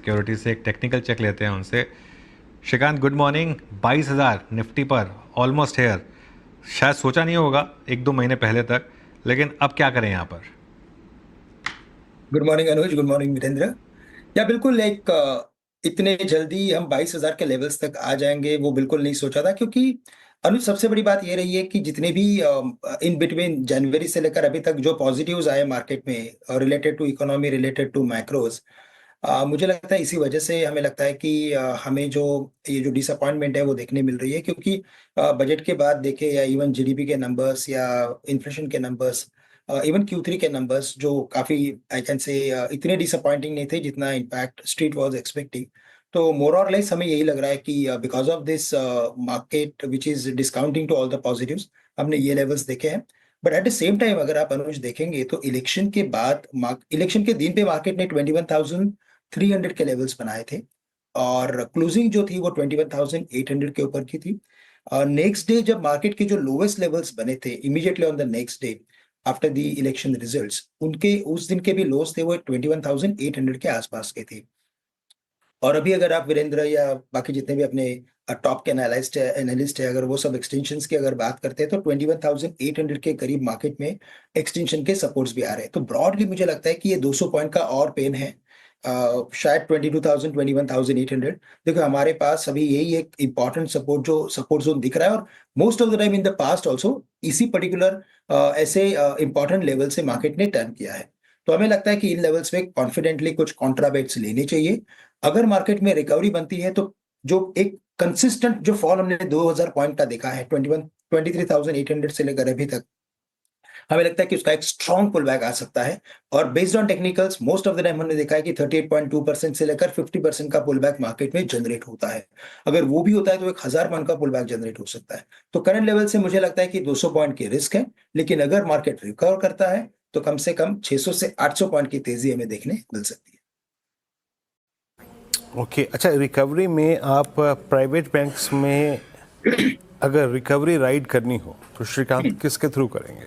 Security से एक technical check लेते हैं उनसे। Shrikant, good morning. 22,000 निफ्टी पर, ऑलमोस्ट हेयर। शायद सोचा नहीं होगा एक दो महीने पहले तक, लेकिन अब क्या करें यहाँ पर? गुड मॉर्निंग अनुज, गुड मॉर्निंग वीरेंद्र। या बिल्कुल इतने जल्दी हम 22,000 के लेवल्स तक आ जाएंगे वो बिल्कुल नहीं सोचा था, क्योंकि अनुज सबसे बड़ी बात ये रही है कि जितने भी इन बिटवीन जनवरी से लेकर अभी तक जो पॉजिटिव्स आए मार्केट में related to economy, related to macros, मुझे लगता है इसी वजह से हमें लगता है कि हमें जो ये जो डिसअपॉइंटमेंट है वो देखने मिल रही है, क्योंकि बजट के बाद देखे या इवन जीडीपी के नंबर्स या इन्फ्लेशन के नंबर्स, इवन Q3 के नंबर्स जो काफी आई कैन से इतने डिसअपॉइंटिंग नहीं थे जितना इम्पैक्ट स्ट्रीट वाज एक्सपेक्टिंग। तो मोर और लेस हमें यही लग रहा है कि because of this market which is discounting to all the positives, हमने ये लेवल्स देखे हैं। But at the same time अगर आप अनुज देखेंगे तो इलेक्शन के बाद, इलेक्शन के दिन पे मार्केट ने 21,300 के लेवल्स बनाए थे, और क्लोजिंग जो थी वो 21,800 के ऊपर की थी। नेक्स्ट डे जब मार्केट के जो लोवेस्ट लेवल्स बने थे, immediately on the next day after the election results, उनके उस दिन के भी लोस थे वो 21,800 के आसपास के थे। और अभी अगर आप वीरेंद्र या बाकी जितने भी अपने टॉप के एनालिस्ट है, अगर वो सब एक्सटेंशंस की अगर बात करते हैं तो 21,800 के करीब मार्केट में एक्सटेंशन के सपोर्ट्स भी आ रहे हैं। तो ब्रॉडली मुझे लगता है कि ये 200 पॉइंट का और पेन है। शायद 22,000, 21,800। देखो हमारे पास अभी यही एक इंपॉर्टेंट सपोर्ट जोन दिख रहा है, और most of the time in the past also इसी पर्टिकुलर ऐसे इंपॉर्टेंट लेवल से मार्केट ने टर्न किया है। तो हमें लगता है कि इन लेवल्स पे कॉन्फिडेंटली कुछ कॉन्ट्राबेट्स लेने चाहिए। अगर मार्केट में रिकवरी बनती है तो जो एक कंसिस्टेंट जो फॉल हमने 2,000 पॉइंट का देखा है 23,800 से लेकर अभी तक, हमें लगता है कि उसका एक स्ट्रॉन्ग पुल बैक आ सकता है। और based on technicals most of the time हमने देखा है कि 38.2% से लेकर 50% का पुल बैक मार्केट में जनरेट होता है। अगर वो भी होता है तो 1,000 पॉइंट का पुल बैक जनरेट हो सकता है। तो करंट लेवल से मुझे लगता है कि 200 पॉइंट की रिस्क है, लेकिन अगर मार्केट रिकवर करता है तो कम से कम 600 से 800 पॉइंट की तेजी हमें देखने मिल सकती है। ओके, अच्छा, रिकवरी में आप प्राइवेट बैंक्स में अगर रिकवरी राइड करनी हो तो श्रीकांत किसके थ्रू करेंगे?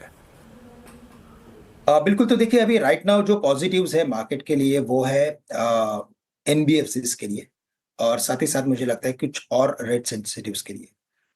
बिल्कुल। तो देखिए अभी राइट नाउ जो पॉजिटिव्स है मार्केट के लिए वो है एनबीएफसीज के लिए, और साथ ही साथ मुझे लगता है कुछ और रेट सेंसिटिव्स के लिए।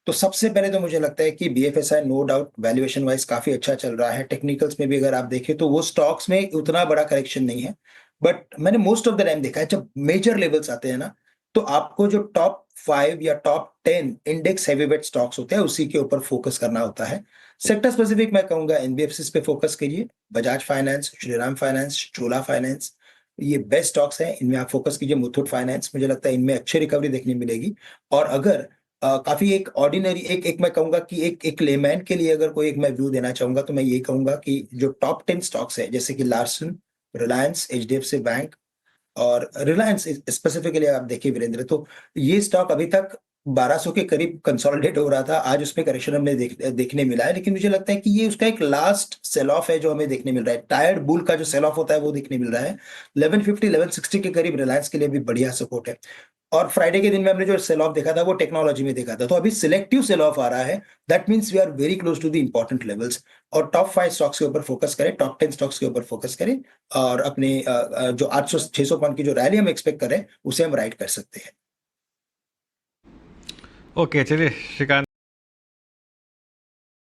तो सबसे पहले तो मुझे लगता है कि BFSI no doubt valuation wise काफी अच्छा चल रहा है। टेक्निकल्स में भी अगर आप देखें तो वो स्टॉक्स में उतना बड़ा करेक्शन नहीं है, बट मैंने मोस्ट ऑफ द टाइम देखा है जब मेजर लेवल्स आते हैं ना, तो आपको जो टॉप 5 या टॉप 10 इंडेक्स हैवीवेट स्टॉक्स होते हैं उसी के ऊपर फोकस करना होता है। सेक्टर स्पेसिफिक मैं कहूंगा एनबीएफसीज पे फोकस करिए। बजाज फाइनेंस, श्रीराम फाइनेंस, चोला फाइनेंस, ये बेस्ट स्टॉक्स हैं, इनमें आप फोकस कीजिए। मुथूट फाइनेंस, मुझे लगता है इनमें अच्छी रिकवरी देखने मिलेगी। और अगर काफी एक ऑर्डिनरी एक मैं कहूंगा कि एक लेमैन के लिए अगर कोई एक मैं व्यू देना चाहूंगा तो मैं ये कहूंगा कि जो टॉप 10 स्टॉक्स है जैसे कि लार्सन, रिलायंस, एचडीएफसी बैंक और रिलायंस स्पेसिफिकली आप देखिए वीरेंद्र, तो ये स्टॉक अभी तक 1200 के करीब कंसोलिडेट हो रहा था। आज उसमें करेक्शन हमें देखने मिला है, लेकिन मुझे लगता है कि ये उसका एक लास्ट सेल ऑफ है जो हमें देखने मिल रहा है। टायर्ड बुल का जो सेल ऑफ होता है वो देखने मिल रहा है। 1150, 1160 के करीब रिलायंस के लिए भी बढ़िया सपोर्ट है। और फ्राइडे के दिन में हमने जो सेल ऑफ देखा था वो टेक्नोलॉजी में देखा था, तो अभी सिलेक्टिव सेल ऑफ आ रहा है। That means we are very close to the important levels. और टॉप 5 स्टॉक्स के ऊपर फोकस करें, टॉप 10 स्टॉक्स के ऊपर फोकस करें, और अपने जो 800-600 पॉइंट की जो रैली हम एक्सपेक्ट करें उसे हम राइड कर सकते हैं। ओके, चलिए श्रीकांत।